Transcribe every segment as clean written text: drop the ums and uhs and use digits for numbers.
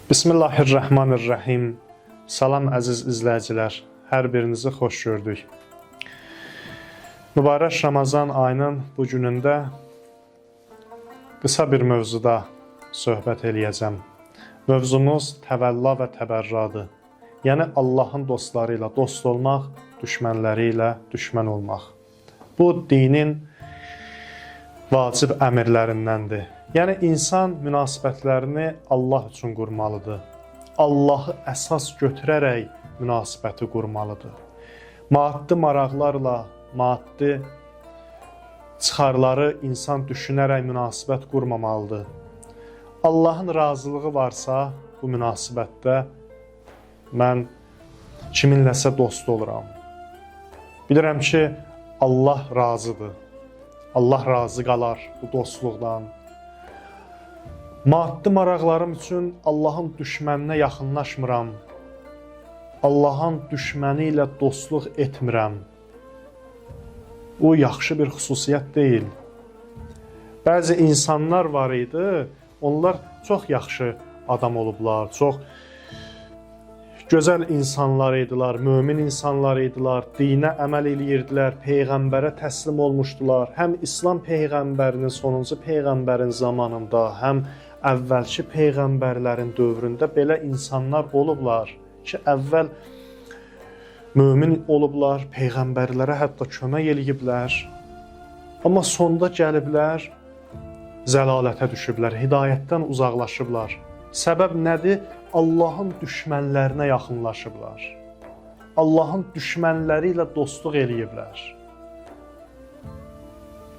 Bismillahirrahmanirrahim. Salam əziz izləyicilər, hər birinizi xoş gördük. Mübarək Ramazan ayının bu günündə qısa bir mövzuda söhbət eləyəcəm. Mövzumuz təvəlla və təbərradır. Yəni Allahın dostları ilə dost olmaq, düşmənləri ilə düşmən olmaq. Bu dinin vacib əmrlərindəndir. Yəni insan münasibətlərini Allah üçün qurmalıdır. Allahı əsas götürərək münasibəti qurmalıdır. Maddi maraqlarla, maddi çıxarları insan düşünərək münasibət qurmamalıdır. Allahın razılığı varsa bu münasibətdə mən kiminləsə dost oluram. Bilirəm ki, Allah razıdır. Allah razı qalar bu dostluqdan. Maddi maraqlarım üçün Allahın düşməninə yaxınlaşmıram. Allahın düşməni ilə dostluq etmirəm. Bu yaxşı bir xüsusiyyət deyil. Bəzi insanlar var idi, onlar çox yaxşı adam olublar, çox gözəl insanlar idilər, mömin insanlar idilər, dinə əməl edirdilər, peyğəmbərə təslim olmuşdular. Həm İslam peyğəmbərinin, sonuncu peyğəmbərin zamanında, həm əvvəlki peyğəmbərlərin dövründə belə insanlar olublar ki, əvvəl mömin olublar, peyğəmbərlərə hətta kömək eləyiblər. Amma sonda gəliblər, zəlalətə düşüblər, hidayətdən uzaqlaşıblar. Səbəb nədir? Allahın düşmənlərinə yaxınlaşıblar. Allahın düşmənləri ilə dostluq eləyiblər.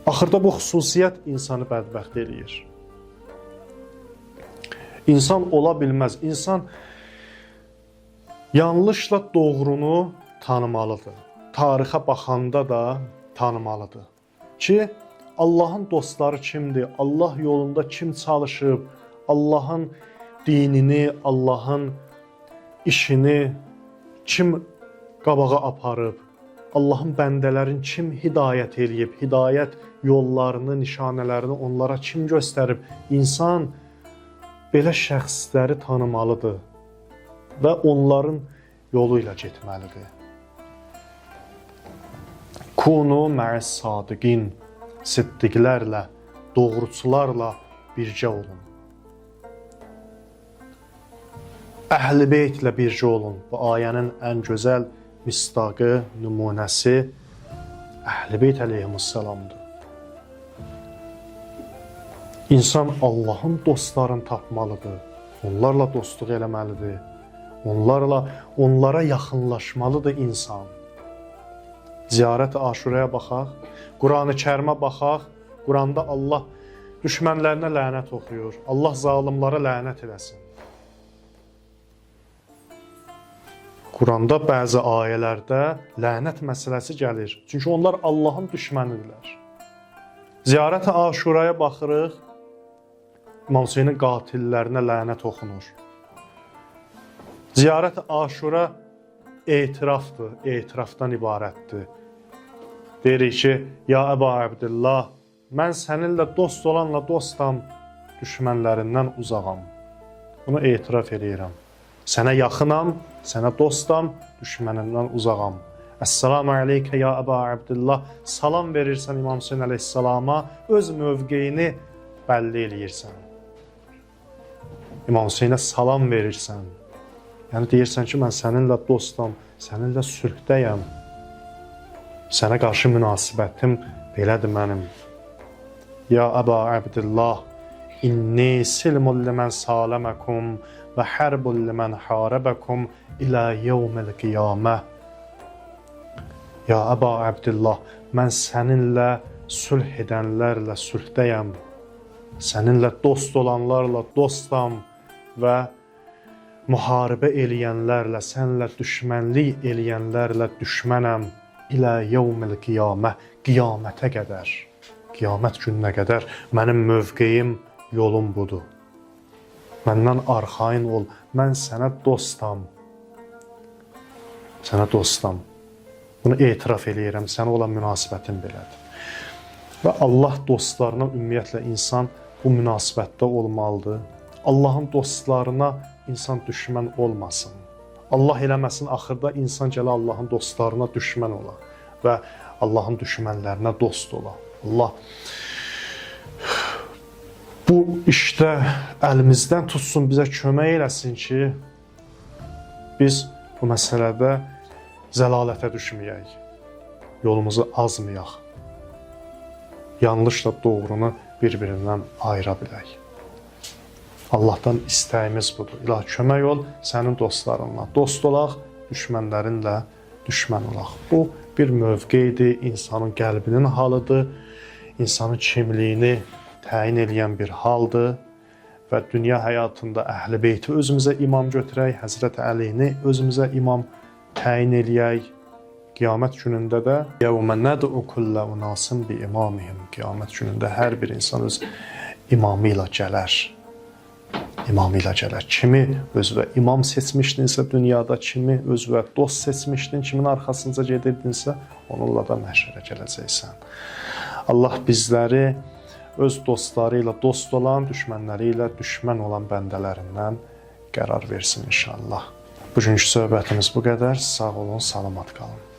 Axırda bu xüsusiyyət insanı bədbəxt eləyir. İnsan ola bilməz. İnsan yanlışla doğrunu tanımalıdır. Tarixə baxanda da tanımalıdır. Ki, Allahın dostları kimdir? Allah yolunda kim çalışıb? Allahın dinini, Allahın işini kim qabağa aparıb? Allahın bəndələrin kim hidayət eləyib? Hidayət yollarını, nişanələrini onlara kim göstərib? İnsan belə şəxsləri tanımalıdır və onların yolu ilə getməlidir. Kunu mə'əs sadiqin, siddiqlərlə, doğruçularla bircə olun. Əhl-i beytlə bircə olun. Bu ayənin ən gözəl misdaqı, nümunəsi Əhl-i beyt əleyhissalamdır. İnsan Allahın dostlarını tapmalıdır. Onlarla dostluq eləməlidir. Onlara yaxınlaşmalıdır insan. Ziyarət-i Aşuraya baxaq, Quran-ı Kərimə baxaq. Quranda Allah düşmənlərinə lənət oxuyur. Allah zalimlara lənət eləsin. Quranda bəzi ayələrdə lənət məsələsi gəlir. Çünki onlar Allahın düşmənidirlər. Ziyarət-i Aşuraya baxırıq, İmam Hüseynin qatillərinə lənət oxunur. Ziyarət-i Aşura etirafdır, etirafdan ibarətdir. Deyirik ki, ya Əba Abdillah, mən səninlə dost olanla dostam, düşmənlərindən uzağam. Bunu etiraf edirəm. Sənə yaxınam, sənə dostam, düşmənindən uzağam. Əssalamu aleykə ya Əba Abdillah, salam verirsən İmam Hüseyin əleyhissalama, öz mövqeyini bəlli eləyirsən. İmam Hüseynə salam verirsən. Yəni deyirsən ki, mən səninlə dostam, səninlə sülhdəyəm. Sənə qarşı münasibətim belədir mənim. Ya Əba Abdillah, inni silmun limən saləməkum və hərbun limən harabəkum ilə yevmil qiyamə. Ya Əba Abdillah, mən səninlə sülh edənlərlə sülhdəyəm. Səninlə dost olanlarla dostam və müharibə eləyənlərlə, sənlə düşmənlik eləyənlərlə düşmənəm ilə yevmil qiyamə, qiyamətə qədər, qiyamət gününə qədər mənim mövqeyim, yolum budur. Məndən arxayın ol, mən sənə dostam. Sənə dostam. Bunu etiraf eləyirəm, sənə olan münasibətim belədir. Və Allah dostlarına ümumiyyətlə insan bu münasibətdə olmalıdır. Allahın dostlarına insan düşmən olmasın. Allah eləməsin, axırda insan gələ Allahın dostlarına düşmən ola və Allahın düşmənlərinə dost ola. Allah bu işdə əlimizdən tutsun, bizə kömək eləsin ki, biz bu məsələdə zəlalətə düşməyək, yolumuzu azmayaq, yanlışla doğrunu bir-birindən ayıra bilək. Allahdan istəyimiz budur. İlahi, kömək ol sənin dostlarınla dost olaq, düşmənlərinlə düşmən olaq. Bu bir mövqedir, insanın qəlbinin halıdır, insanın kimliyini təyin edən bir haldır və dünya həyatında Əhl-i Beyti özümüzə imam götürək, Həzrət Əlini özümüzə imam təyin eləyək. Qiyamət günündə də yevmə nəd'u kullə unasin bi imamihim. Qiyamət günündə hər bir insan öz imamı ilə gələr. İmamı ilə gələr. Kimi özünə imam seçmişdinsə dünyada, kimi özünə dost seçmişdin, kimin arxasınca gedirdinsə, onunla da məhşərə gələcəksən. Allah bizləri öz dostları ilə dost olan, düşmənləri ilə düşmən olan bəndələrindən qərar versin inşallah. Bugünkü söhbətimiz bu qədər. Sağ olun, salamat qalın.